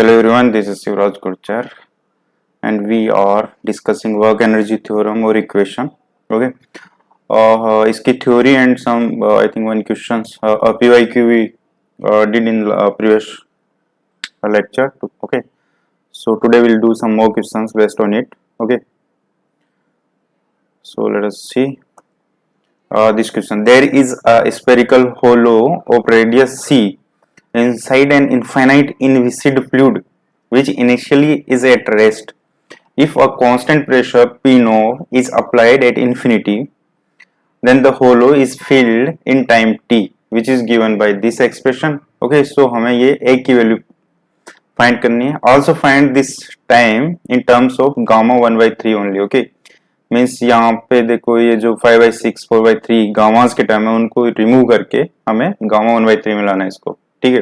Hello everyone, this is Sivraj Gurchar and we are discussing work energy theorem or equation. Okay, इसकी theory and some I think one questions PYQ we did in previous lecture. Okay, so today we'll do some more questions based on it. Okay, so let us see this question. There is a spherical hollow of radius c inside an infinite inviscid fluid which initially is at rest. If a constant pressure P naught is applied at infinity, then the hollow is filled in time t, which is given by this expression. Okay, so हमें ये a की value find करनी है. Also find this time in terms of gamma 1/3 only. Okay, means यहाँ पे देखो ये जो 5/6 4/3 गामास के टाइम है उनको रिमूव करके हमें गामा 1/3 में लाना है इसको. ठीक है,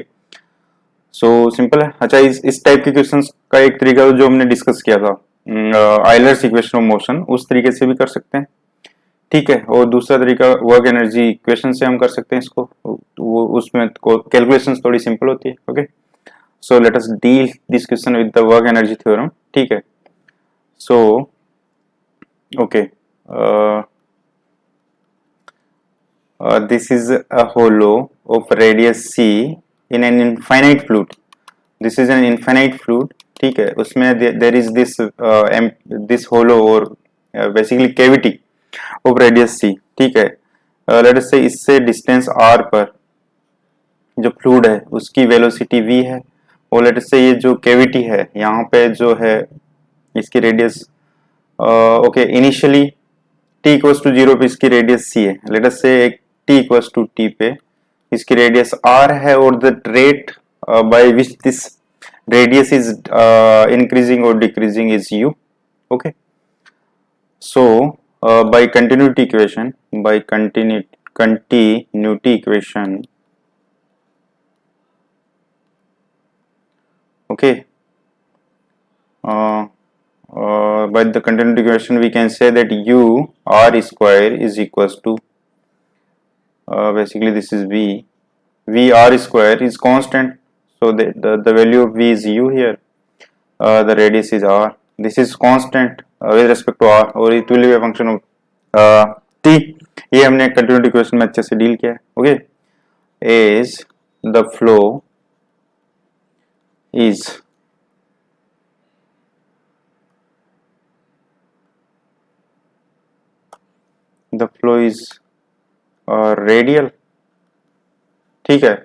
सो सिंपल है. अच्छा, इस टाइप के क्वेश्चंस का एक तरीका जो हमने डिस्कस किया था आयलर्स इक्वेशन ऑफ मोशन, उस तरीके से भी कर सकते हैं. ठीक है, और दूसरा तरीका वर्क एनर्जी इक्वेशन से हम कर सकते हैं इसको. वो उसमें कैलकुलेशंस थोड़ी सिंपल होती है. Okay, so let us deal this question with the work energy theorem. ठीक है, so okay, this is a hollow of radius c in an infinite fluid. This is an infinite fluid. ठीक है, उसमें there is this hollow or basically cavity of radius c. ठीक है, let us say इससे distance r पर जो fluid है उसकी velocity v है, और let us say ये जो cavity है यहाँ पे जो है इसकी radius okay initially t equals to 0 पे इसकी radius c है. let us say एक t equals to t पे इसकी रेडियस r है और the rate by which this radius is increasing और decreasing is u. Okay, so by continuity equation okay, by the continuity equation we can say that u r square is equals to basically this is v r square is constant, so the value of v is u here. The radius is r, this is constant with respect to r, और it will be a function of t. ये हमने continuity equation में अच्छे से deal किया है. Okay, as the flow is radial. ठीक है,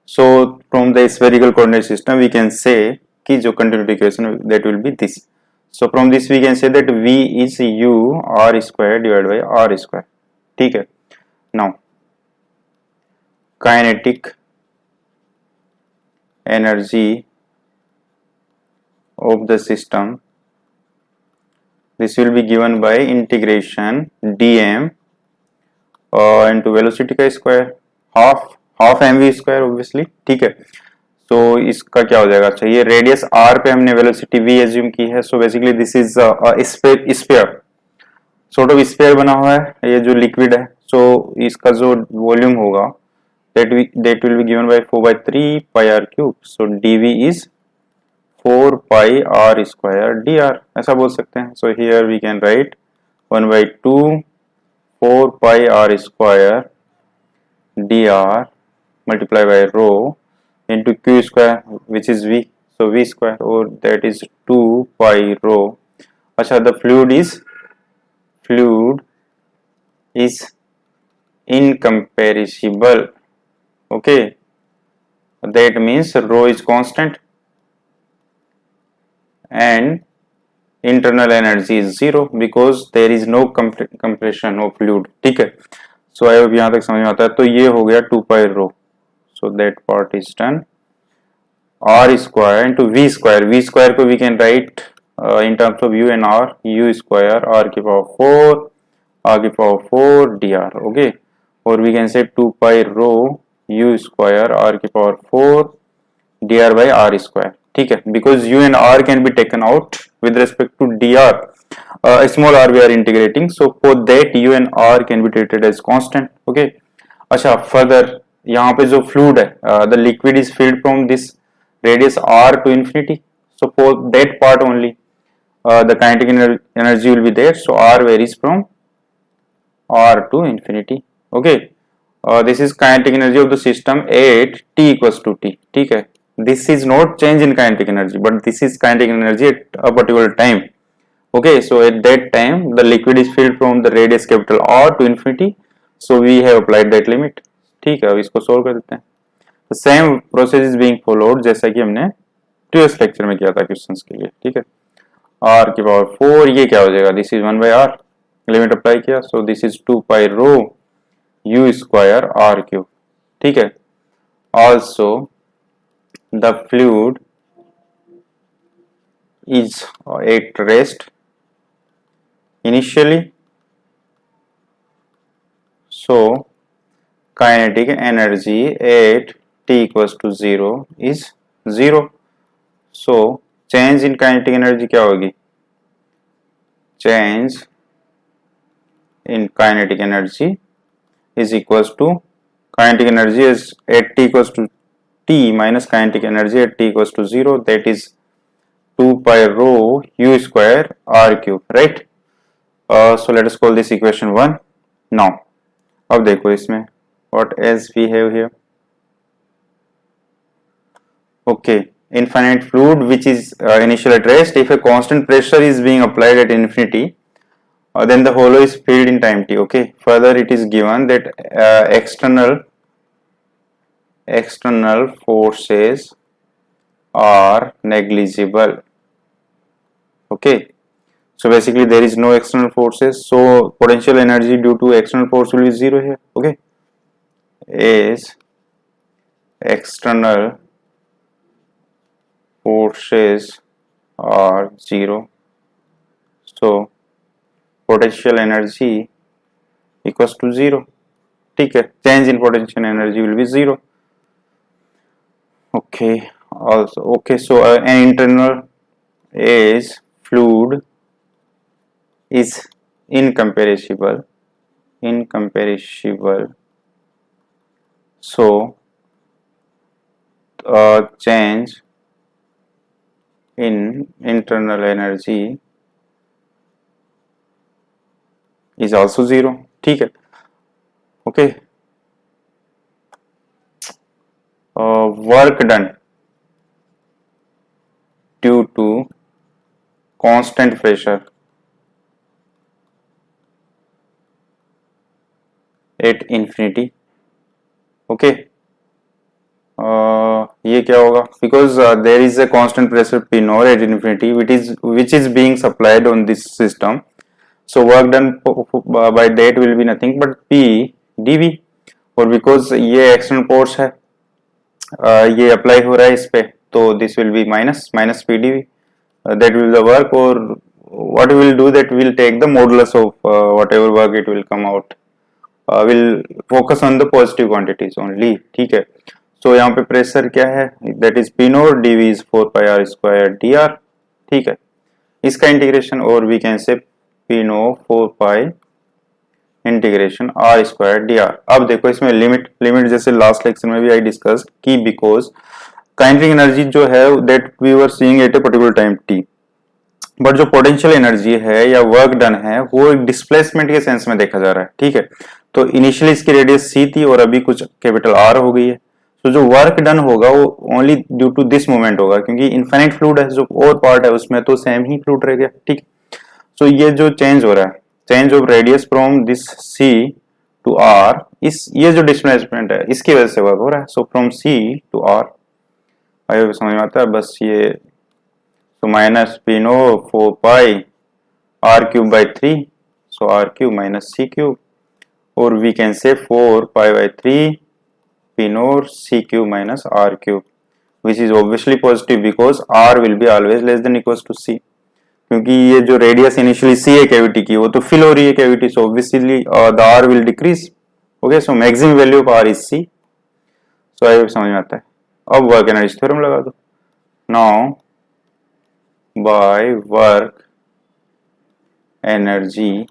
so from the spherical coordinate system we can say कि जो continuity equation that will be this. So from this we can say that v is u r square divided by r square. ठीक है, now kinetic energy of the system, this will be given by integration dm into velocity का square half mv square obviously. ठीक है, तो इसका क्या हो जाएगा. अच्छा, ये रेडियस r पे हमने वेलोसिटी v एज्यूम की है, so basically this is sphere, sort of sphere बना हुआ है. ये जो लिक्विड है, सो इसका जो वॉल्यूम होगा that will be given by 4/3 pi r cube. so dv is 4 pi r square dr, ऐसा बोल सकते हैं. so here we can write 1/2 4 pi r square dr multiply by rho into q square which is v, so v square, or that is 2 pi rho. अच्छा, the fluid is incompressible. okay, that means rho is constant and internal energy is zero because there is no compression of fluid. ठीक है, सो I hope यहाँ तक समझ में आता है. तो ये हो गया 2 pi rho, so that part is done. r square into v square को we can write in terms of u and r, u square r की power 4 dr. okay, or we can say 2 pi rho u square r की power 4 dr by r square. ठीक है, because u and r can be taken out with respect to dr, small r we are integrating, so for that u and r can be treated as constant. okay, अच्छा, further यहाँ पे जो fluid है, the liquid is filled from this radius r to infinity. So for that part only the kinetic energy will be there. So r varies from r to infinity. Okay, this is kinetic energy of the system at t equals to t. ठीक है, this is not change in kinetic energy, but this is kinetic energy at a particular time. Okay, so at that time the liquid is filled from the radius capital R to infinity, so we have applied that limit. ठीक है, अब इसको solve कर देते हैं. The same process is being followed जैसा कि हमने previous लेक्चर में किया था क्वेश्चंस के लिए. ठीक है, r की पावर 4, ये क्या हो जाएगा, this is 1 by r, limit apply किया, so this is 2 pi rho u square r cube. ठीक है, also the fluid is at rest initially, so kinetic energy at t equals to 0 is 0. so change in kinetic energy क्या होगी, change in kinetic energy is equals to kinetic energy is at t equals to t minus kinetic energy at t equals to 0, that is 2 pi rho u square r cube, right? So let us call this equation 1. now अब देखो इसमें what else we have here. okay, infinite fluid which is initially at rest, if a constant pressure is being applied at infinity, then the hollow is filled in time t. okay, further it is given that external forces are negligible. okay, so basically there is no external forces, so potential energy due to external force will be 0 here. okay, is external forces are 0, so potential energy equals to 0. ठीक है, change in potential energy will be 0. okay, also okay, so an internal is fluid is incompressible, so change in internal energy is also 0. ठीक है, okay, work done due to constant pressure at infinity. okay, ये क्या होगा, because there is a constant pressure P naught at infinity which is being supplied on this system, so work done by that will be nothing but P dV, और because ये external force है, ये apply हो रहा है इस पे, तो this will be minus P D V, that will the work, और what we will do that we will take the modulus of whatever work it will come out, will focus on the positive quantities only. ठीक है, so यहाँ पे pressure क्या है, that is P naught dV is 4 pi r square dr. ठीक है, इसका integration, और we can say P naught 4 pi integration r square dr. अब देखो इसमें लिमिट जैसे लास्ट लेक्चर में भी आई डिस्कस की, बिकॉज काइनेटिक एनर्जी जो है that we were seeing at a particular time t, but जो पोटेंशियल एनर्जी है या वर्क डन है वो एक डिस्प्लेसमेंट के सेंस में देखा जा रहा है. ठीक है, तो इनिशियली इसकी रेडियस c थी और अभी कुछ कैपिटल r हो गई है, तो जो वर्क डन होगा वो only due to this moment होगा, क्योंकि इनफाइनाइट फ्लूइड है, जो और पार्ट है उसमें तो सेम ही फ्लूइड रह गया. ठीक, सो ये जो चेंज हो रहा है, change of radius from this c to r, ये जो डिस्प्लेसमेंट है इसकी वजह से वर्क हो रहा है. So from c to r, I समझ में आता है बस ये, so minus P naught 4 pi r cube by 3, so r cube minus c cube, or we can say 4 pi by 3 P naught c cube minus r cube, which is obviously positive because r will be always less than equals to c, क्योंकि ये जो radius initially c है cavity की वो तो fill हो रही है cavity, so obviously the r will decrease. okay, so maximum value of r is c. so आई समझ में आता है. अब वर्क एनर्जी थ्योरम लगा दो. now by work energy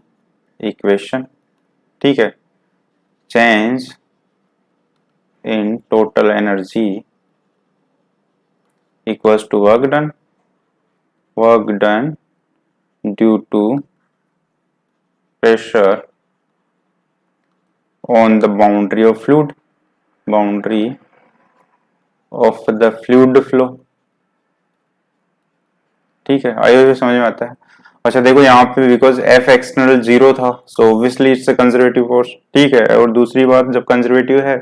equation, ठीक है, change in total energy equals to work done due to pressure on the boundary of the fluid flow। ठीक है, आई होप समझ में आता है। अच्छा देखो यहाँ पे बिकॉज एफ एक्सटर्नल जीरो था, so obviously it's a conservative force. ठीक है, और दूसरी बात, जब कंजर्वेटिव है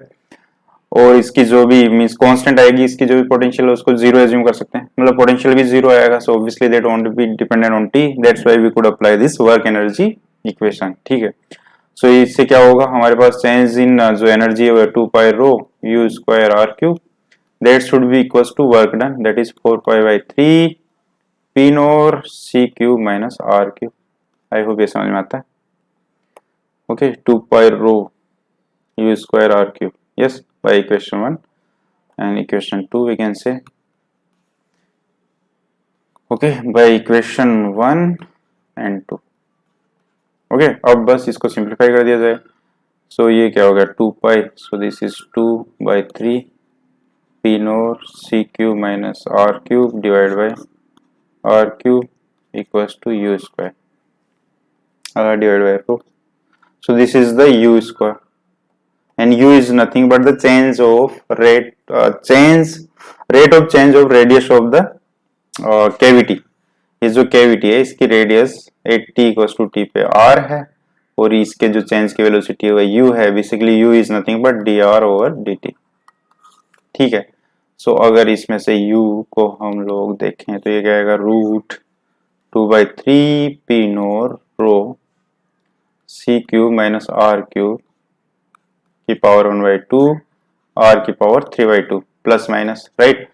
और इसकी जो भी मींस कांस्टेंट आएगी, इसकी जो भी पोटेंशियल है उसको जीरो एज्यूम कर सकते हैं, मतलब पोटेंशियल भी जीरो आएगा, so obviously that won't be dependent on t, that's why we could apply this work energy equation. ठीक है, सो इससे क्या होगा, हमारे पास चेंज इन जो एनर्जी है 2 pi rho u square r cube, that should be equals to work done, that is 4 pi by 3 P nought C cube minus r cube. I hope ये समझ में आता है। Okay, 2 pi rho u square r cube, yes, by equation 1, and equation 2 we can say, okay, by equation 1 and 2। Okay, अब बस इसको simplify कर दिया जाए, सो ये क्या हो गया 2 pi, so this is 2 by 3 P nought C cube minus r cube divide by r cube equals to u square divide by rho, so this is the u square and u is nothing but the change of rate of change of radius of the cavity। ये जो cavity है इसकी radius 80 equals to t पे r है, और इसके जो change की वेलोसिटी है वो u है, basically u is nothing but dr over dt। ठीक है, सो अगर इसमें से u को हम लोग देखें तो ये क्या आएगा, root 2 by 3 P naught rho c cube minus r cube की पावर 1 बाई 2 r की power 3 by 2 plus minus, right,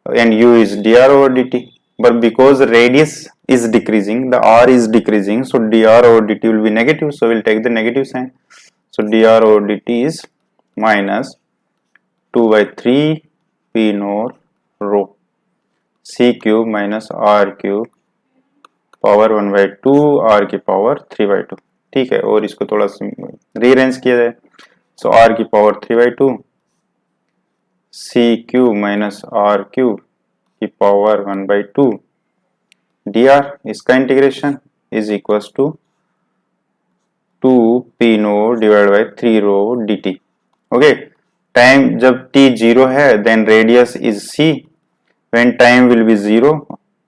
and u is dr over dt, but because radius is decreasing, the r is decreasing, so dr over dt will be negative, so we'll take the negative sign, so dr over dt is minus 2 by 3 p nor rho c cube minus r cube power 1 by 2 r की power 3 by 2। ठीक है, और इसको थोड़ा rearrange किया जाए, so r की power 3 by 2 c cube minus r cube की पावर 1 by 2 dr, इसका integration is equals to 2 p naught divide by 3 rho dt। Okay, time जब t 0 है then radius is c, when time will be 0,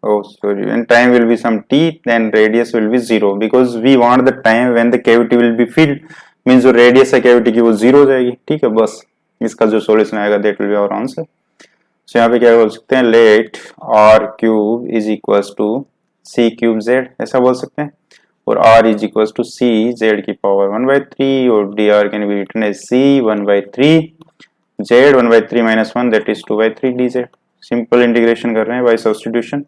oh sorry, when time will be some t then radius will be 0, because we want the time when the cavity will be filled, means जो radius है cavity की वो 0 हो जाएगी। ठीक है, बस इसका जो सॉल्यूशन आएगा that will be our answer. So यहाँ पे क्या बोल सकते हैं, let r cube is equals to C cube Z, ऐसा बोल सकते हैं, और r is equals to C Z की पावर 1 बाई 3, और d r can be written as C 1 by 3 Z 1 by 3 minus 1 that is 2 by 3 d Z. Simple integration कर रहे हैं बाय सब्स्टिट्यूशन।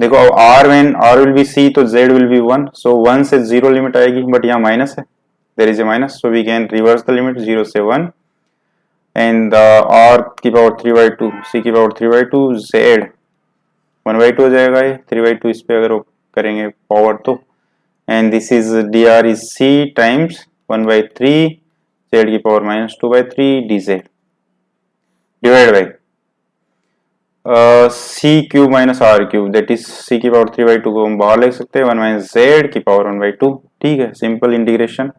देखो अब r when r will be c तो z will be 1, so 1 से 0 limit आएगी, but यहाँ minus है, there is a minus, so we can reverse the limit 0 से 1, एंड r की पावर 3 बाई 2 c की पावर 3 बाई 2 z 1 बाई 2 हो जाएगा, ये 3 बाई 2 इस पे अगर करेंगे पावर तो, and this is dr is c times 1 by 3 z की power minus 2 by 3 dz divide by c cube minus r cube, that is c की पावर 3 बाई 2 को हम बाहर लिख सकते हैं 1 माइनस जेड की पावर 1 बाई 2। ठीक है, simple integration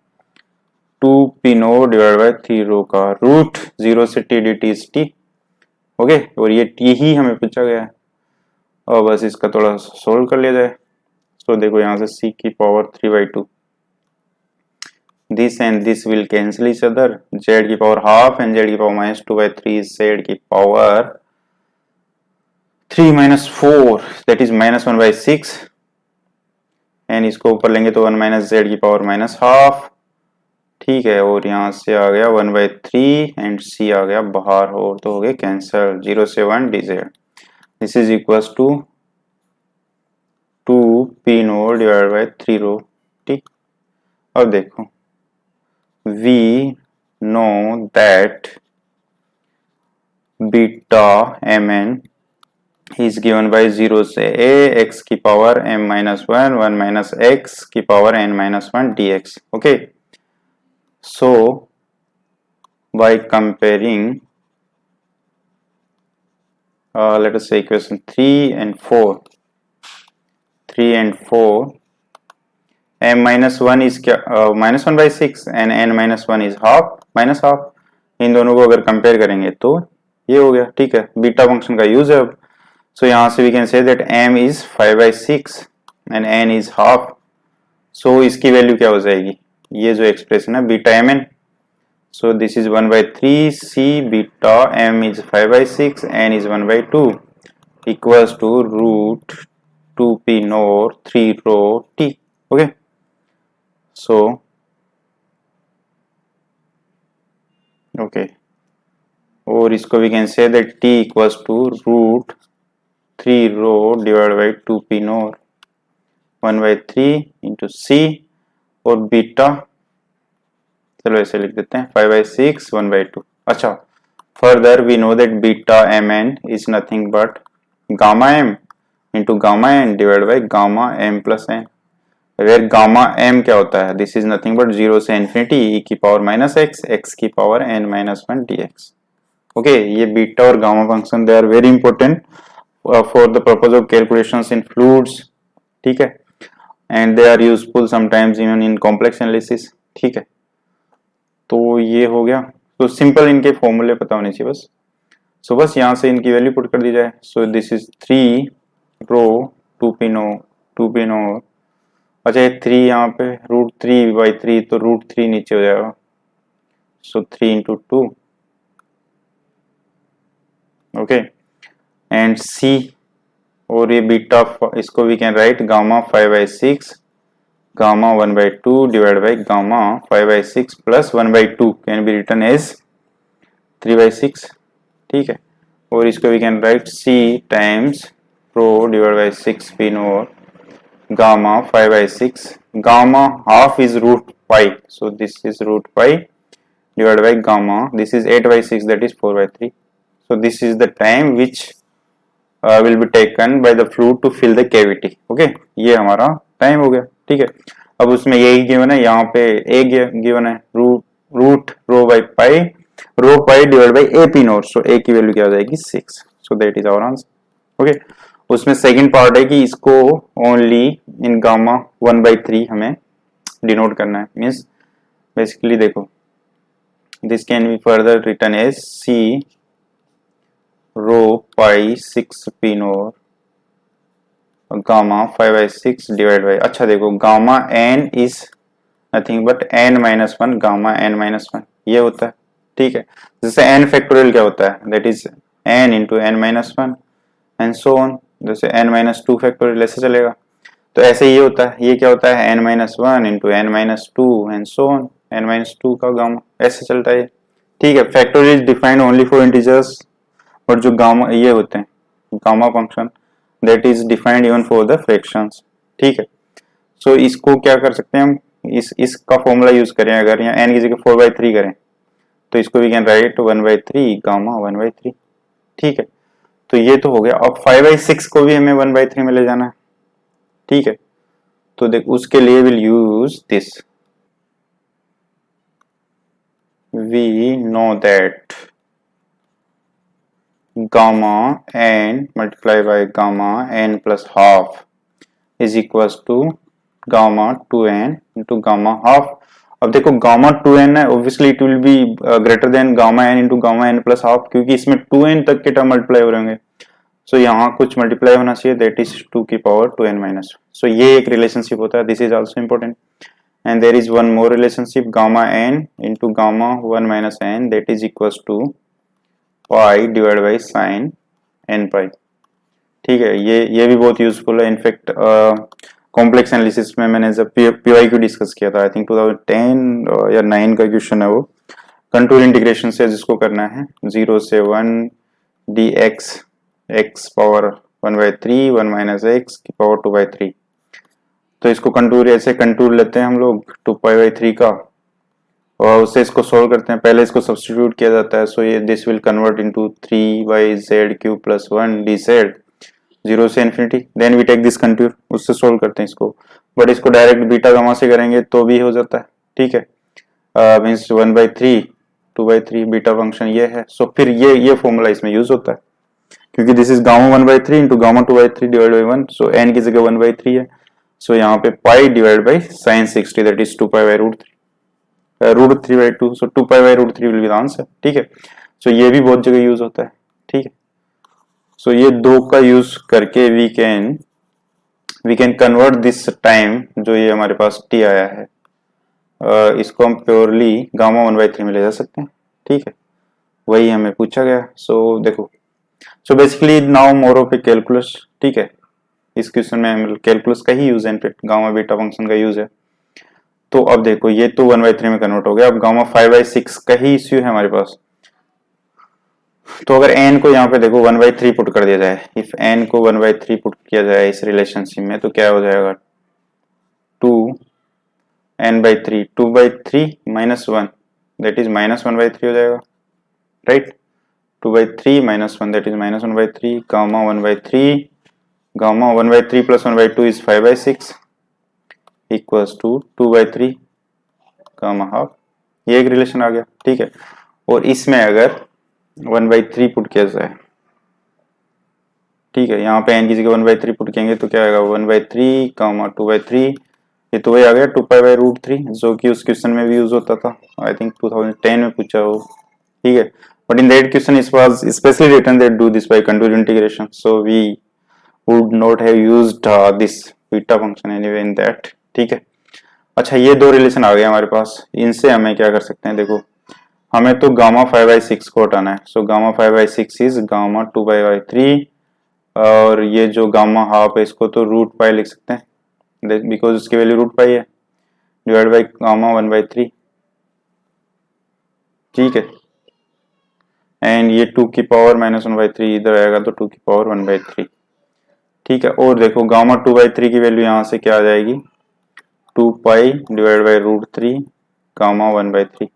2 P naught divide by 3 rho का रूट 0 से t d t is t. Okay, और ये टी ही हमें पूछा गया है, और बस इसका थोड़ा सोल्व कर लिया जाए। तो देखो यहाँ से सी की power 3 by 2, this and this will cancel each other, Z की पावर हाफ एंड जेड की पावर माइनस 2 बाई 3 जेड की power 3 minus 4 that is minus 1 by 6, and इसको ऊपर लेंगे तो 1 माइनस जेड की पावर माइनस हाफ। ठीक है, और यहाँ से आ गया 1 बाई 3 एंड सी आ गया बाहर, और तो हो गए कैंसिल 0 से 1 d z, this is equals to 2 P naught divide by 3 rho. ठीक, अब देखो we know that beta m n is given by 0 से a x की पावर m minus 1 1 minus x की power n minus 1 dx। okay, so by comparing let us say equation 3 and 4, 3 and 4, m minus 1 is क्या, -1/6 and n minus 1 is half minus half. इन दोनों को अगर compare करेंगे तो ये हो गया, ठीक है, बीटा फंक्शन का यूज है अब. सो यहाँ से we can say that m is 5/6 and n is half. So इसकी वैल्यू क्या हो जाएगी, ये जो एक्सप्रेशन है beta mn. So this is 1/3 c beta m is 5/6 n is 1/2 equals to root 2p nor 3 rho t. Okay, so okay, और इसको we can say that t equals to root 3 rho divided by 2p nor 1/3 into c और beta, चलो ऐसे लिख देते हैं 5/6 1/2. अच्छा, further we know that beta mn is nothing but gamma m into gamma n divide by gamma m plus n, where gamma m क्या होता है, दिस इज नथिंग बट 0 से इन्फिनिटी e की पावर माइनस x, x की power n minus 1 dx. Okay, ये beta और gamma function they are very important for the purpose of calculations in fluids, ठीक है, and they are useful sometimes even in complex analysis. ठीक है, तो ये हो गया. तो सिंपल इनके फॉर्मूले पता होने चाहिए बस. सो बस यहाँ से इनकी वैल्यू पुट कर दी जाए. So this is 3 rho 2p naught. अच्छा, ये 3 यहाँ पे √3/3 तो √3 नीचे हो जाएगा. So 3 into 2. Okay, and c और ये बीटा, इसको we can write gamma 5/6 gamma 1/2 divided by gamma 5/6 plus 1/2 can be written as 3/6. ठीक है, और इसको we can write c times rho divided by 6p nor gamma 5/6. Gamma half is root pi, so this is root pi divided by gamma, this is 8/6, that is 4/3. So this is the time which will be taken by the fluid to fill the cavity. Okay, ये हमारा time हो गया. ठीक है, अब उसमें यही given है, यहाँ पे ए गिवन है root rho pi divide by A P nought. So A की वैल्यू क्या हो जाएगी 6. So that is our answer. Okay, उसमें सेकंड पार्ट है कि इसको ओनली इन गामा 1/3 हमें डिनोट करना है. मीन्स बेसिकली देखो, this can be further written as c rho pi 6p naught gamma 5/6 divide by, अच्छा देखो, gamma n is nothing but n minus 1 gamma n minus 1 ये होता है. ठीक है, जैसे n फैक्टोरियल क्या होता है, that is n into n minus 1 and so on. जैसे n माइनस 2 फैक्टोरियल ऐसे चलेगा, तो ऐसे ये होता है. ये क्या होता है, n minus 1 into n minus 2 and so on, n minus 2 का गामा ऐसे चलता है. ठीक है, factorial is defined only for integers, और जो गामा ये होते हैं gamma function that is defined even for the fractions. ठीक है, so इसको क्या कर सकते हैं हम, इसका फॉर्मूला यूज करें. अगर यहाँ n की जगह 4/3 करें तो इसको we can write 1/3 गामा 1/3. ठीक है, तो ये तो हो गया. अब 5/6 को भी हमें 1/3 में ले जाना है. ठीक है, तो देख उसके लिए will use this. We know that gamma n multiplied by gamma n plus half is equals to gamma 2n into gamma half. अब देखो गामा 2n है, obviously it will be greater than gamma n into gamma n plus half, क्योंकि इसमें 2n तक के term multiply हो रहेंगे. सो यहाँ कुछ मल्टीप्लाई होना चाहिए, दैट इज 2 की पावर 2n माइनस. सो ये एक रिलेशनशिप होता है, this is also important. And there is one more relationship, gamma n into gamma 1 minus n, that is equals to pi divide by sine n pi. ठीक है, ये भी बहुत यूजफुल है. इनफैक्ट कॉम्प्लेक्स एनालिसिस में मैंने जब PYQ डिस्कस किया था, आई थिंक 2010 या 9 का क्वेश्चन है वो, कंटूर इंटीग्रेशन से जिसको करना है 0 से 1 dx x power 1/3 1 minus x की पावर 2/3. तो इसको कंटूर ऐसे कंटूर लेते हैं हम लोग 2π/3 का, और उससे इसको सोल्व करते हैं. पहले इसको सब्स्टिट्यूट किया जाता है. सो ये this will convert into 3/z³ plus 1 dz 0 से infinity. Then we take this contour, उससे सोल्व करते हैं इसको. बट इसको डायरेक्ट बीटा गामा से करेंगे तो भी हो जाता है. ठीक है, मीन्स 1/3 2/3 बीटा फंक्शन ये है. सो फिर ये फॉर्मूला इसमें यूज होता है. क्योंकि this is gamma 1/3 into gamma 2/3 divide by 1, so n की जगह 1/3 है, सो यहाँ पे pi divide by sine 60 that is 2 pi by root 3/2, so 2 pi by root 3 will be the answer. ठीक है, सो ये भी बहुत जगह यूज होता है। ठीक है, सो ये दो का यूज करके we can convert this time, जो ये हमारे पास टी आया है, इसको हम प्योरली गामा 1/3 में ले जा सकते हैं। ठीक है, वही हमें पूछा गया। सो देखो, so basically now more of A calculus. ठीक है, इस क्वेश्चन में कैलकुलस का ही यूज है, इनफेक्ट गामा बीटा फंक्शन का यूज है। तो अब देखो ये तो 1/3 में कन्वर्ट हो गया, अब गामा 5/6 का ही इश्यू है हमारे पास। तो अगर n को यहाँ पे देखो 1/3 पुट कर दिया जाए, इफ n को 1/3 पुट किया जाए इस रिलेशनशिप में, तो क्या हो जाएगा, 2n/3, 2/3 माइनस 1 दैट इज -1/3 हो जाएगा, right. 2/3 minus 1 that is -1/3, gamma 1/3 plus 1/2 is 5/6 equals to 2/3 gamma half. ये एक रिलेशन आ गया। ठीक है, और इसमें अगर 1/3 पुट किया जाए, ठीक है, यहाँ पे n की जगह 1/3 पुट करेंगे तो क्या आएगा, 1/3 गामा 2/3, ये तो वही आ गया 2 पाई बाई रूट 3, जो कि उस क्वेश्चन में भी यूज होता था, आई थिंक 2010 में पूछा हो। ठीक है, but in that question it was specially written that do this by contour integration, so we would not have used this beta function anyway in that. ठीक है, अच्छा ये दो रिलेशन आ गए हमारे पास, इनसे हमें क्या कर सकते हैं, देखो हमें तो गामा 5/6 को हटाना है, सो गामा 5/6 इज गामा 2/3, और ये जो गामा हाफ है इसको तो रूट पाई लिख सकते हैं बिकॉज उसकी वैल्यू रूट पाई है, डिवाइड बाई गामा 1/3। ठीक है, एंड ये 2 की पावर -1/3 इधर आएगा तो 2 की पावर 1/3। ठीक है, और देखो गामा 2/3 की वैल्यू यहाँ से क्या आ जाएगी, 2 pi divide by root 3 gamma 1/3।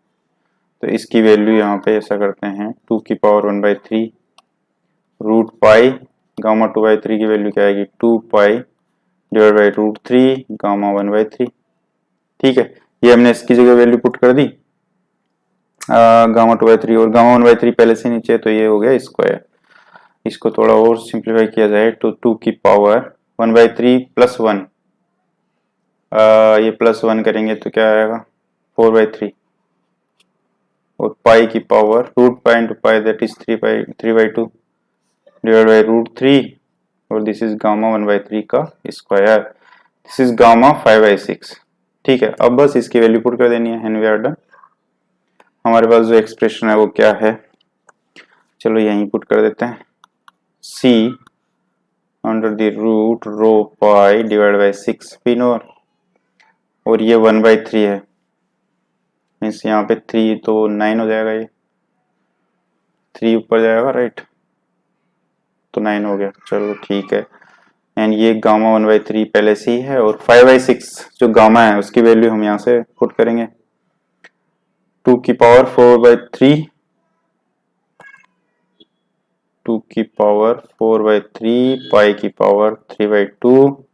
तो इसकी वैल्यू यहाँ पे ऐसा करते हैं, 2 की पावर 1/3 रूट पाई, गामा 2/3 की वैल्यू क्या आएगी, 2 pi divide by root 3 gamma 1/3। ठीक है, ये हमने इसकी जगह वैल्यू पुट कर दी, गामा 2/3, और गामा 1/3 पहले से नीचे, तो ये हो गया स्क्वायर। इसको थोड़ा और सिंप्लीफाई किया जाए तो 2 की पावर 1/3 प्लस 1, ये प्लस 1 करेंगे तो क्या आएगा 4/3, और पाई की power root pi into pi that is 3/2 divide by root 3, और दिस इज गामा 1/3 का स्क्वायर, दिस इज गामा 5/6। ठीक है, अब बस इसकी वैल्यू पुट कर देनी है एंड वी आर डन। हमारे पास जो एक्सप्रेशन है वो क्या है, चलो यहीं पुट कर देते हैं, c under the root rho pi divide by 6 P nought, और ये 1/3 है, मीन्स यहाँ पे 3 तो 9 हो जाएगा, ये 3 ऊपर जाएगा, राइट, तो 9 हो गया, चलो ठीक है। एंड ये गामा 1/3 पहले से ही है, और 5/6 जो गामा है उसकी वैल्यू हम यहाँ से पुट करेंगे, 2 की पावर 4/3, 2 की पावर 4/3 पाई की पावर 3/2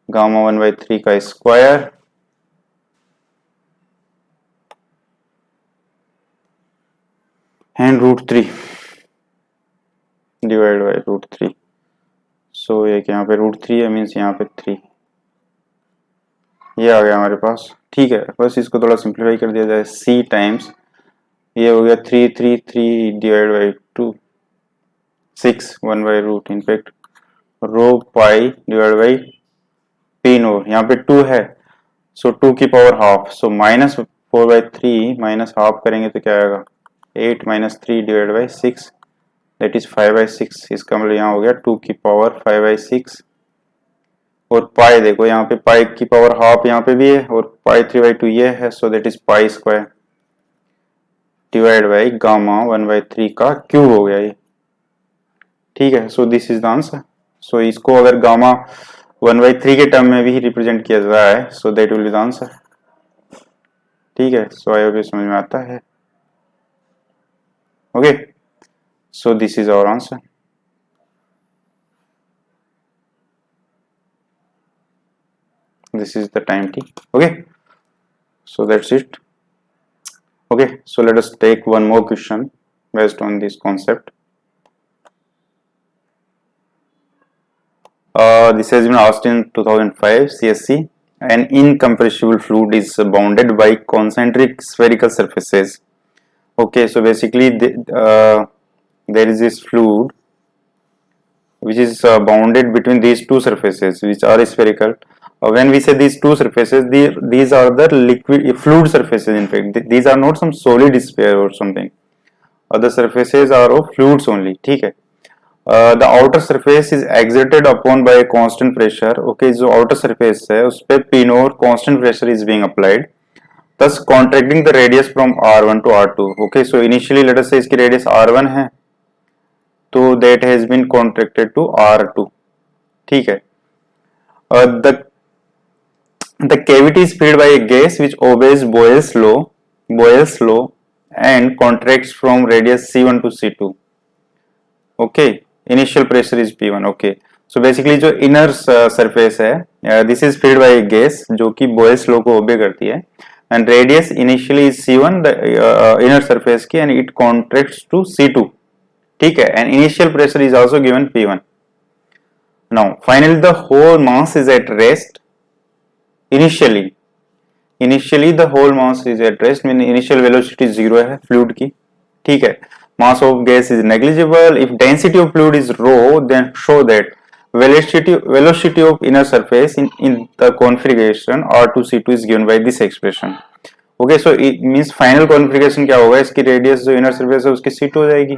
गामा 1/3 का square and root 3 divide by root 3। So ये यहाँ पे रूट 3 है, मीन्स यहाँ पे 3, ये आ गया हमारे पास। ठीक है, बस इसको थोड़ा सिंप्लीफाई कर दिया जाए, c टाइम्स ये हो गया 3 divide by 2 6 1 by root, in fact rho pi divide by P naught, यहाँ पे 2 है, सो 2 की power half, so -4/3 minus half करेंगे तो क्या आएगा 8 - 3 डिवाइड बाई 6 दैट इज 5/6। इसका मतलब यहाँ हो गया 2 की पावर 5/6, और पाई देखो यहाँ पे पाई की पावर हाफ यहाँ पे भी है, और पाई 3/2 ये है, so that is pi square divide by gamma 1/3 का क्यूब हो गया ये। ठीक है, so this is the answer. So इसको अगर गामा 1/3 के टर्म में भी रिप्रेजेंट किया जाए, so that will be the answer. ठीक है, सो आई होप ये समझ में आता है। Okay, so this is our answer. This is the time t. Okay, so that's it. Okay, so let us take one more question based on this concept. This has been asked in 2005 CSC. An incompressible fluid is bounded by concentric spherical surfaces. Okay, so basically there is this fluid which is bounded between these two surfaces which are spherical. When we say these two surfaces, these are the liquid fluid surfaces. In fact, these are not some solid sphere or something. Other surfaces are of fluids only. ठीक है. The outer surface is exerted upon by a constant pressure. Okay, जो outer surface है उस पे P naught constant pressure is being applied, thus contracting the radius from R1 to R2. Okay, so initially let us say इसकी radius R1 है, तो that has been contracted to R2. ठीक है. The cavity is filled by a gas which obeys Boyle's law and contracts from radius C1 to C2. Okay, initial pressure is P1. Okay, so basically जो inner surface है, this is filled by a gas जो कि Boyle's law को obey करती है, and radius initially is C1, the inner surface की, and it contracts to C2. ठीक है, and initial pressure is also given P1. Now finally the whole mass is at rest. Initially the whole mass is at rest, mean initial velocity 0 है fluid की. ठीक है, mass of gas is negligible. If density of fluid is rho, then show that velocity of inner surface in the configuration R2C2 is given by this expression. Okay, so it means final configuration क्या होगा, इसकी radius जो inner surface है उसकी C2 हो जाएगी,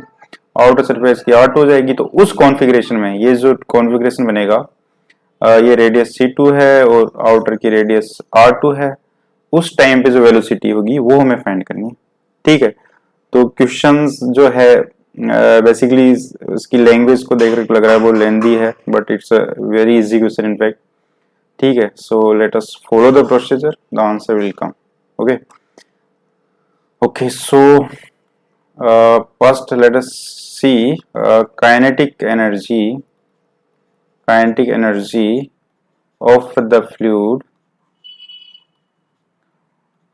outer surface की R2 हो जाएगी. तो उस configuration में ये जो configuration बनेगा, ये रेडियस C2 है और आउटर की रेडियस R2 है, उस टाइम पे जो वेलोसिटी होगी वो हमें फाइंड करनी है. ठीक है, तो क्वेश्चंस जो है बेसिकली उसकी लैंग्वेज को देख कर लग रहा है वो लेंदी है, but it's a very easy question in fact. ठीक है, so let us follow the procedure, the answer will come. Okay, so first let us see kinetic energy of the fluid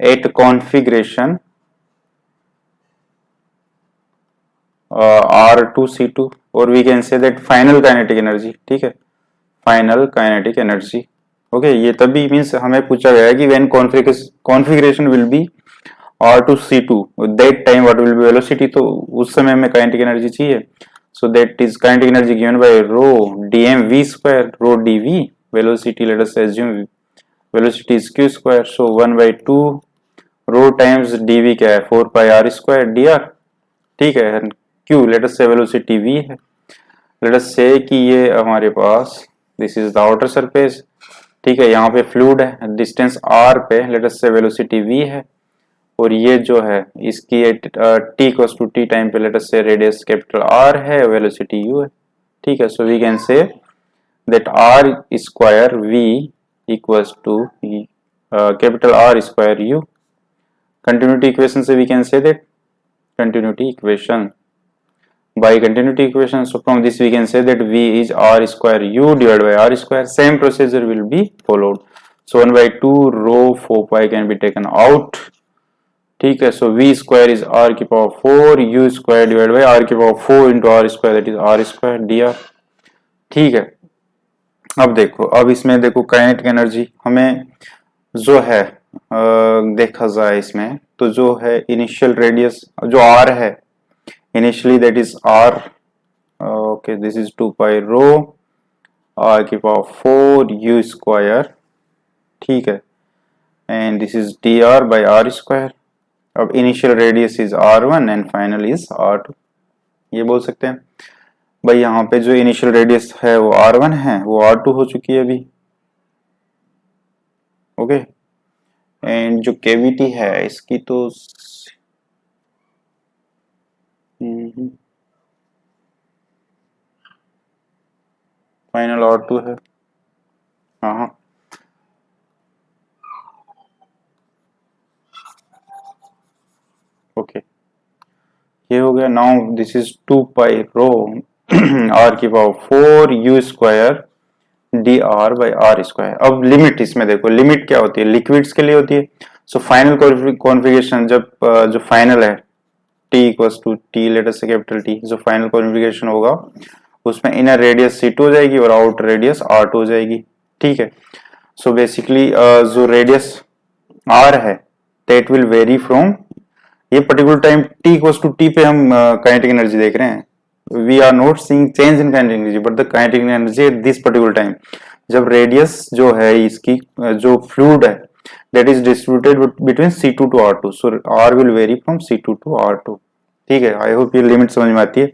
at configuration R2C2, or we can say that final kinetic energy. ठीक है, final kinetic energy. Okay, ये तभी means हमें पूछा गया है कि when configuration will be R2C2, that time what will be velocity, तो उस समय हमें kinetic energy चाहिए. So that is kinetic energy given by rho dm v square, rho dv, velocity let us assume velocity is q square, so 1 by 2 rho times dv क्या है 4 pi r square dr. ठीक है, q let us say velocity v है. let us say कि ये हमारे पास this is the outer surface. ठीक है, यहाँ पे fluid है, distance r पे let us say velocity v है, और ये जो है इसकी t equals to t time पे let us say radius capital R है, वेलोसिटी u है. ठीक है, so we can say that r square v equals to capital R square u. Continuity equation से we can say that continuity equation by continuity equation, so from this we can say that v is r square u divided by r square. Same procedure will be followed, so 1 by 2 rho 4 pi can be taken out. ठीक है, सो v square is r की power 4 u square divide by r की power 4 into r square, that is r square dr. ठीक है, अब देखो, अब इसमें देखो काइनेटिक एनर्जी हमें जो है देखा जाए इसमें, तो जो है इनिशियल रेडियस जो r है initially that is r. Okay, this is 2 pi rho r की पावर 4 u स्क्वायर. ठीक है, and this is dr by r square. अब initial radius is r1 and final is r2. ये बोल सकते हैं भाई यहाँ पे जो इनिशियल रेडियस है वो r1 है, वो r2 हो चुकी है अभी. ओके, एंड जो कैविटी है इसकी तो फाइनल r2 है. हाँ, ओके, ये हो गया. Now this is 2 pi rho r की power 4 u square dr by r square. अब लिमिट इसमें देखो, लिमिट क्या होती है, लिक्विड्स के लिए होती है. सो फाइनल कॉन्फ़िगरेशन जब जो फाइनल है t equals to t let us say capital T, जो फाइनल कॉन्फ़िगरेशन होगा उसमें इनर रेडियस C2 हो जाएगी और आउटर रेडियस R2 हो जाएगी। ठीक है, सो बेसिकली जो रेडियस R है दैट विल वेरी फ्रॉम ये particular time t equals to t पे हम काइनेटिक एनर्जी देख रहे हैं। We are not seeing change in kinetic energy but the kinetic energy at this particular time. जब radius जो है इसकी जो फ्लूइड है that is distributed between C2 to R2, so R will vary from C2 to R2। ठीक है, आई hope ये limit समझ में आती है।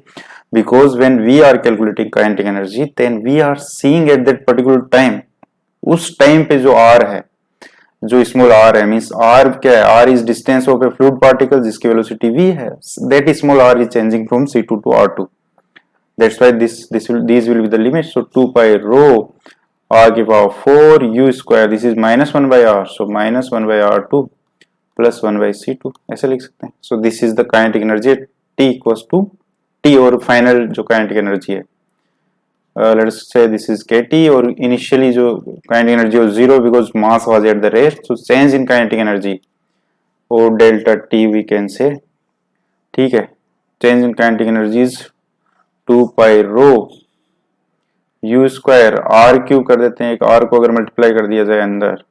Because when we are calculating kinetic energy then we are seeing at that particular time, उस time पे जो R है, जो स्मॉल r है, मींस r क्या है, r is distance of a fluid particle जिसकी वेलोसिटी v है, that small r is changing from C2 to R2, that's why these will be the limit। so 2 pi rho r की power 4 u square, this is -1 by r, so -1 by r2 plus 1 by C2 ऐसे लिख सकते हैं। so this is the kinetic energy t equals to t, और final जो kinetic energy है let us say this is kT, और initially जो kinetic energy was 0 because mass was at the rest, so change in kinetic energy or delta T we can say। ठीक है, change in kinetic energy is 2 pi rho u square r cube कर देते हैं, एक r को अगर multiply कर दिया जाए अंदर,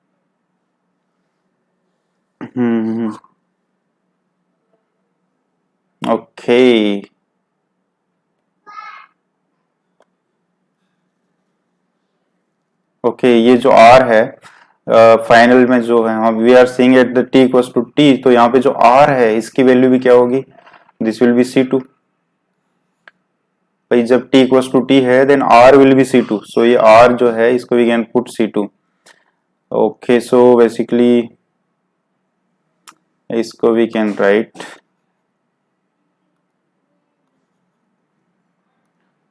ओके ओके ये जो r है फाइनल में जो है हम we are seeing at the t equals to t, तो यहाँ पे जो r है इसकी वैल्यू भी क्या होगी, दिस विल बी C2। भाई जब t इक्वल्स टू t है then r will be C2, so ये r जो है इसको we can put C2। Okay, so basically इसको we can write,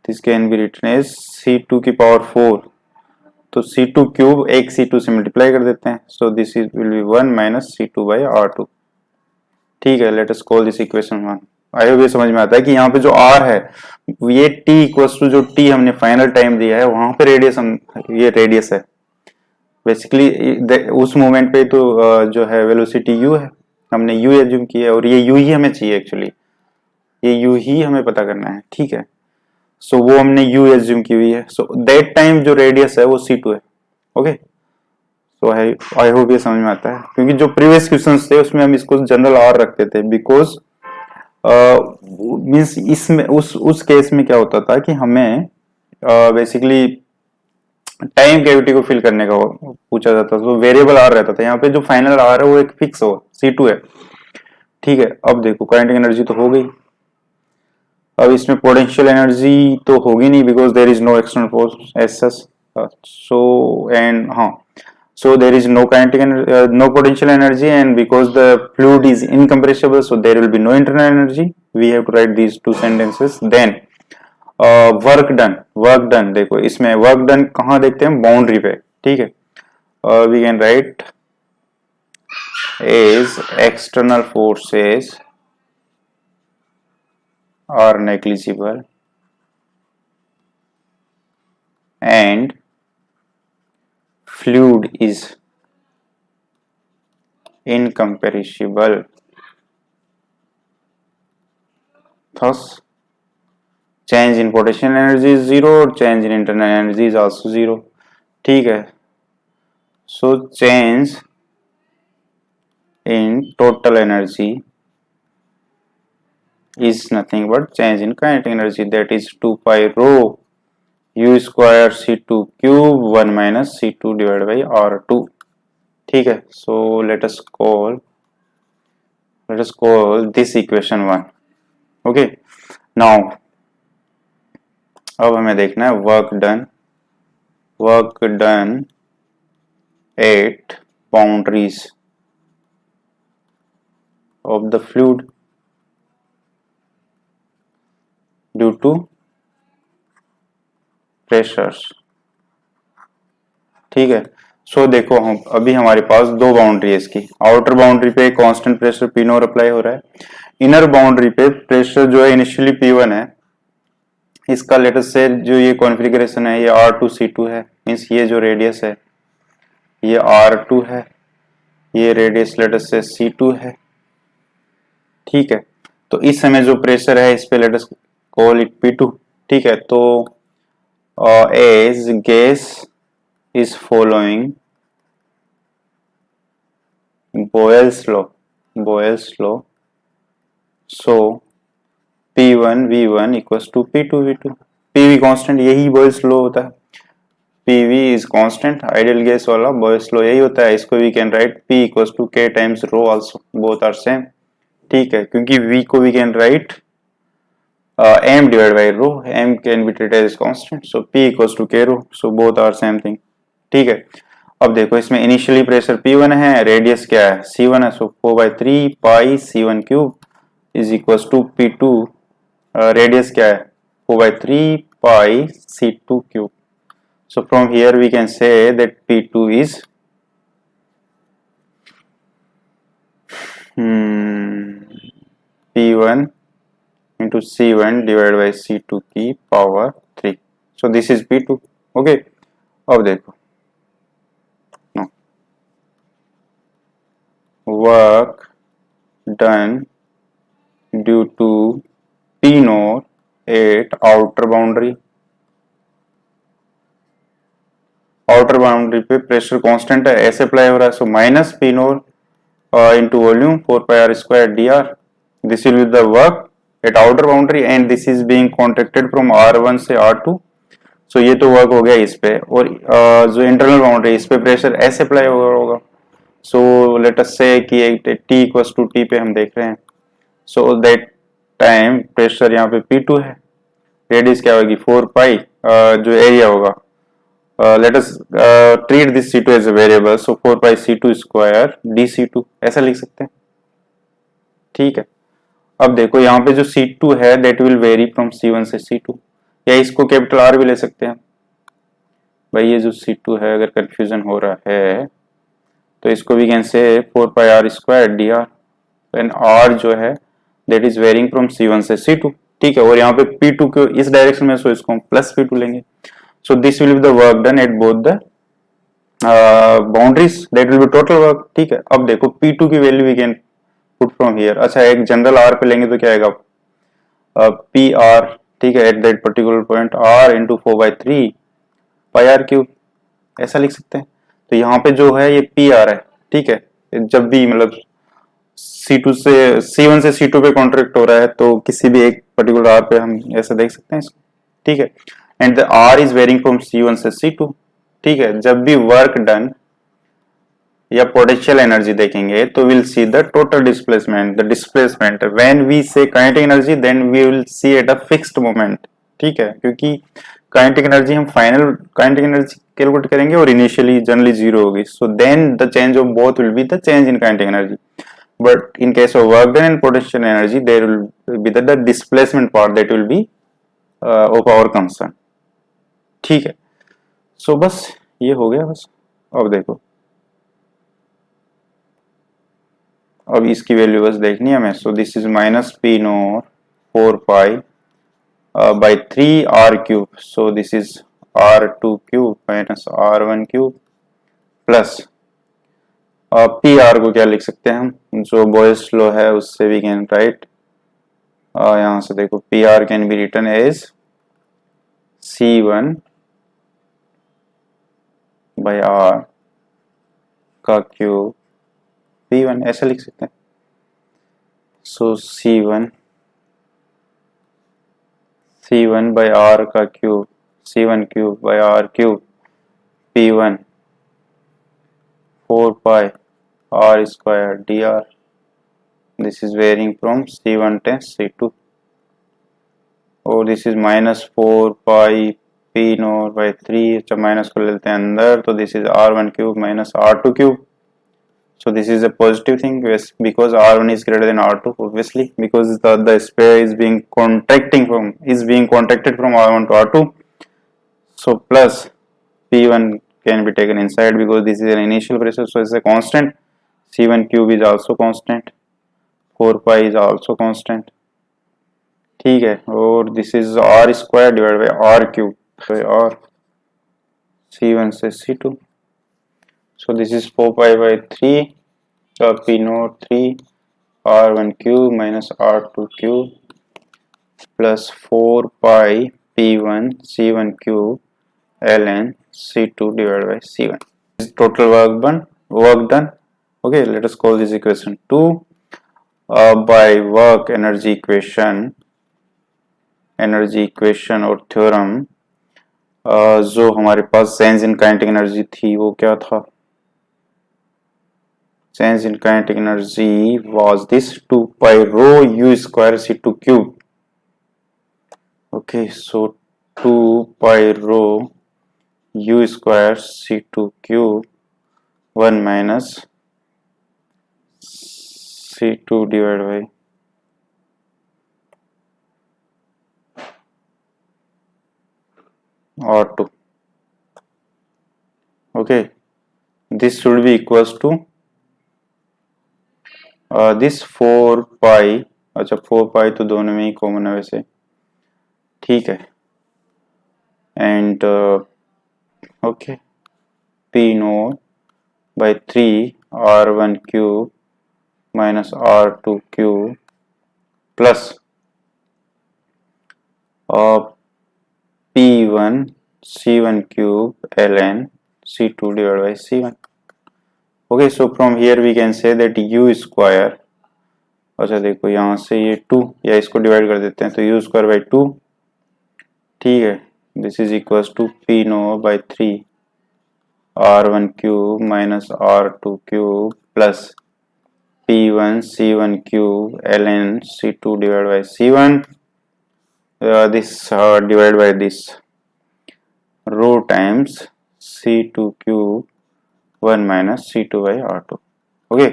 this can be written as C2 की power 4, तो C2 क्यूब एक C2 से मल्टीप्लाई कर देते हैं, सो this is will be 1 minus C2 by R2। ठीक है, let us call this equation 1। I hope ये समझ में आता है कि यहाँ पे जो R है ये T इक्वल्स टू जो T हमने फाइनल टाइम दिया है वहां पे रेडियस ये रेडियस है बेसिकली उस मोमेंट पे, तो जो है वेलोसिटी u है, हमने u एज्यूम किया है और ये u ही हमें चाहिए एक्चुअली, ये u ही हमें पता करना है। ठीक है, सो वो हमने u एज्यूम की हुई है, सो दैट टाइम जो रेडियस है वो C2 है। ओके, सो आई होप ये समझ में आता है, क्योंकि जो प्रीवियस क्वेश्चंस थे उसमें हम इसको जनरल r रखते थे बिकॉज मींस इसमें उस केस में क्या होता था कि हमें बेसिकली टाइम कैविटी को फिल करने का पूछा जाता था, तो वेरिएबल r रहता था। यहाँ पे जो फाइनल r है वो एक फिक्स हो C2 है। ठीक है, अब देखो काइनेटिक एनर्जी तो हो गई, अब इसमें पोटेंशियल एनर्जी तो होगी नहीं because there is no external force as such, so and हाँ, so there is no kinetic no potential energy, and because the fluid is incompressible so there will be no internal energy। we have to write these two sentences। then work done देखो इसमें work done कहाँ देखते हैं, boundary पे। ठीक है, we can write as external forces are negligible and fluid is incompressible, thus change in potential energy is 0 और change in internal energy is also 0। ठीक है, so change in total energy is nothing but change in kinetic energy, that is 2 pi rho u square C2 cube 1 minus C2 divided by R2। ठीक है, so let us call this equation 1। okay, now अब हमें देखना है work done at boundaries of the fluid due to pressures। ठीक है, सो देखो हम अभी हमारे पास दो बाउंड्री है इसकी, आउटर बाउंड्री पे constant pressure P not apply हो रहा है, इनर बाउंड्री पे प्रेशर जो है इनिशियली P1 है, इसका लेटेस्ट से जो ये कॉन्फ़िगरेशन है ये R2C2 है, मींस ये जो रेडियस है ये R2 है, ये रेडियस लेटेस्ट से C2 है। ठीक है, तो इस समय जो प्रेशर है इस पे let us call it P2। ठीक है, तो as gas is following Boyle's law, so P1 V1 equals to P2 V2. PV constant, यही Boyle's law होता है। PV is constant, ideal gas वाला Boyle's law यही होता है। इसको we can write P equals to K times rho also, both are same। ठीक है, क्योंकि V को we can write m divided by rho, m can be treated as constant, so P equals to K rho, so both are same thing। ठीक है, अब देखो इसमें initially pressure P1 है, रेडियस क्या है C1 है, so 4/3 pi C1 cube is equals to P2, radius क्या है 4/3 pi C2 cube. So from here we can say that P2 is P1 into C1 divided by C2 की power 3। So this is P2। Okay, अब देखो work done due to P naught at outer boundary पे pressure constant है, ऐसे apply हो रहा है, so minus P note into volume 4πr² dr, this will be the work at outer boundary and this is being contracted from R1 से R2। सो ये तो work हो गया इस पे, और जो इंटरनल बाउंड्री इस पे प्रेशर ऐसे अप्लाई होगा। सो लेट अस से कि T इक्वल्स टू T पे हम देख रहे हैं, सो दैट टाइम प्रेशर यहाँ पे P2 है, रेडियस क्या होगी 4π, जो एरिया होगा let us treat this C2 as a variable, so 4π C2 square dC2 ऐसा लिख सकते हैं। ठीक है, अब देखो यहाँ पे जो C2 है that will vary from C1 से C2, या इसको कैपिटल R भी ले सकते हैं। भाई ये जो C2 है, अगर कंफ्यूजन हो रहा है तो इसको भी can say 4πr² dr, and R जो है that is varying from C1 से C2। ठीक है, और यहाँ पे P2 को इस डायरेक्शन में, सो इसको हम प्लस P2 लेंगे। So this will be the work done at both the boundaries, that will be total work। ठीक है, अब देखो P2 की value we can put from here। अच्छा, एक जनरल R पे लेंगे तो क्या आएगा PR, ठीक है, at that particular point R into 4/3 pi r cube, ऐसा लिख सकते हैं। तो यहाँ पे जो है ये PR है। ठीक है, जब भी मतलब C2 से C1 से C2 पे कॉन्ट्रैक्ट हो रहा है तो किसी भी एक पर्टिकुलर R पे हम ऐसा देख सकते हैं इसको। ठीक है, and the R is varying from C1 से C2। ठीक है, जब भी वर्क डन या पोटेंशियल एनर्जी देखेंगे तो will see the total displacement, the displacement. When we say kinetic energy then we will see at a fixed moment. ठीक है, क्योंकि काइनेटिक एनर्जी हम फाइनल काइनेटिक एनर्जी कैलकुलेट करेंगे और इनिशियली जनरली जीरो होगी, so then the change of both will be the change in kinetic energy. But in case of work done and potential energy there will be the displacement part that will be of our concern. ठीक है, सो बस ये हो गया बस। अब देखो, अब इसकी वैल्यू बस देखनी है हमें। So this is minus P nought 4π by 3r cube, so this is R2 cube minus R1 cube plus P r को क्या लिख सकते हैं हम, जो बॉयल्स लॉ है उससे वी कैन राइट, यहाँ से देखो P R can be written as C1 by R का क्यूब P1, ऐसे लिख सकते हैं। सो C1 बाय R का cube, C1 cube by R cube P1 4π R² dr, this is varying from C1 to C2, और this is minus 4π P nought by 3, जब minus को लेते हैं अंदर तो this is R1 cube minus R2 cube. So this is a positive thing because R1 is greater than R2, obviously, because the sphere is being contracted from R1 to R2. So plus P1 can be taken inside because this is an initial pressure, so it's a constant. C1 cube is also constant, 4π is also constant। ठीक है, और this is R² divide by R cube by R, C1 से C2। So this is 4π by 3 P naught 3 R1 cube minus R2 cube plus 4π P1 C1 cube ln C2 divided by C1. This is total work done. Okay, let us call this equation 2. By work energy equation और theorem, जो हमारे पास change in kinetic energy थी वो क्या था? Change in kinetic energy was this 2 pi rho u square C2 cube. Okay, so 2 pi rho u square C2 cube 1 minus C2 divided by R2. Okay, this should be equals to this 4 pi. अच्छा 4 pi तो दोनों में ही common है वैसे, ठीक है. And okay, P not by 3 R1 cube minus R2 cube plus P1 C1 cube ln C2 divided by C1. Okay, so from here we can say that u square, अच्छा देखो यहाँ से ये 2 या इसको डिवाइड कर देते हैं तो u square by 2, ठीक है. This is equals to P naught by 3 R1 cube minus R2 cube plus P1 C1 cube ln C2 divided by C1. This divided by this rho times C2 cube 1 minus C2 by R2. Okay,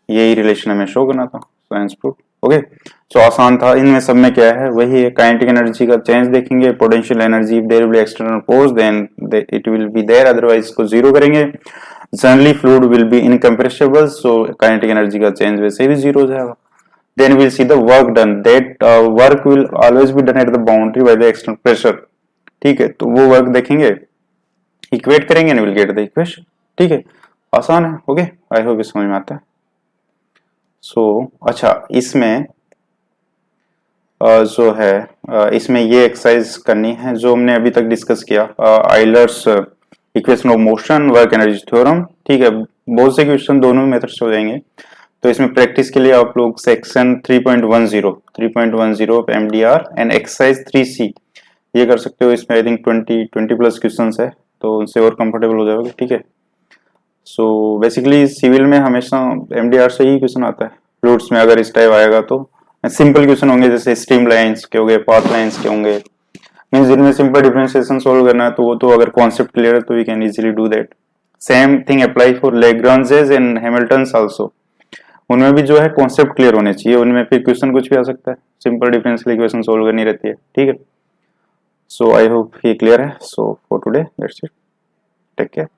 यही relation हमें show करना था. Science proof. Okay, सो आसान था. इनमें सब में क्या है वही है. काइनेटिक एनर्जी का चेंज देखेंगे, potential energy if there will be external force then it will be there, otherwise इसको जीरो करेंगे. Generally fluid will be incompressible, so kinetic energy का चेंज वैसे भी जीरो हो जाएगा. Then we'll see the work done. That work will always be done at the boundary by the external pressure. ठीक है, तो वो वर्क देखेंगे, इक्वेट करेंगे and we'll get the equation. ठीक है, आसान है. ओके, आई होप समझ में आता है. सो अच्छा, इसमें जो है इसमें ये एक्सरसाइज करनी है जो हमने अभी तक डिस्कस किया, Euler's equation of motion, work energy theorem. ठीक है, बहुत से क्वेश्चन दोनों मेथड से हो जाएंगे. तो इसमें प्रैक्टिस के लिए आप लोग section 3.10 of MDR and exercise 3C ये कर सकते हो. इसमें आई थिंक 20 प्लस क्वेश्चंस है, तो उनसे और कंफर्टेबल हो जाओगे. ठीक है, सो बेसिकली सिविल में हमेशा एमडीआर से ही क्वेश्चन आता है. फ्लूइड्स में अगर इस टाइप आएगा तो सिंपल क्वेश्चन होंगे, जैसे स्ट्रीम लाइंस के होंगे, पाथ लाइंस के होंगे, मींस जिनमें सिंपल डिफरेंशिएशन सोल्व करना है तो वो तो अगर कॉन्सेप्ट क्लियर है तो we can easily do that. Same thing apply for Lagrange's and Hamilton's also. उनमें भी जो है कॉन्सेप्ट क्लियर होने चाहिए, उनमें फिर क्वेश्चन कुछ भी आ सकता है, सिंपल डिफरेंशियल इक्वेशन सोल्व करनी रहती है. ठीक है, सो आई होप ये क्लियर है. So for today that's it, take care.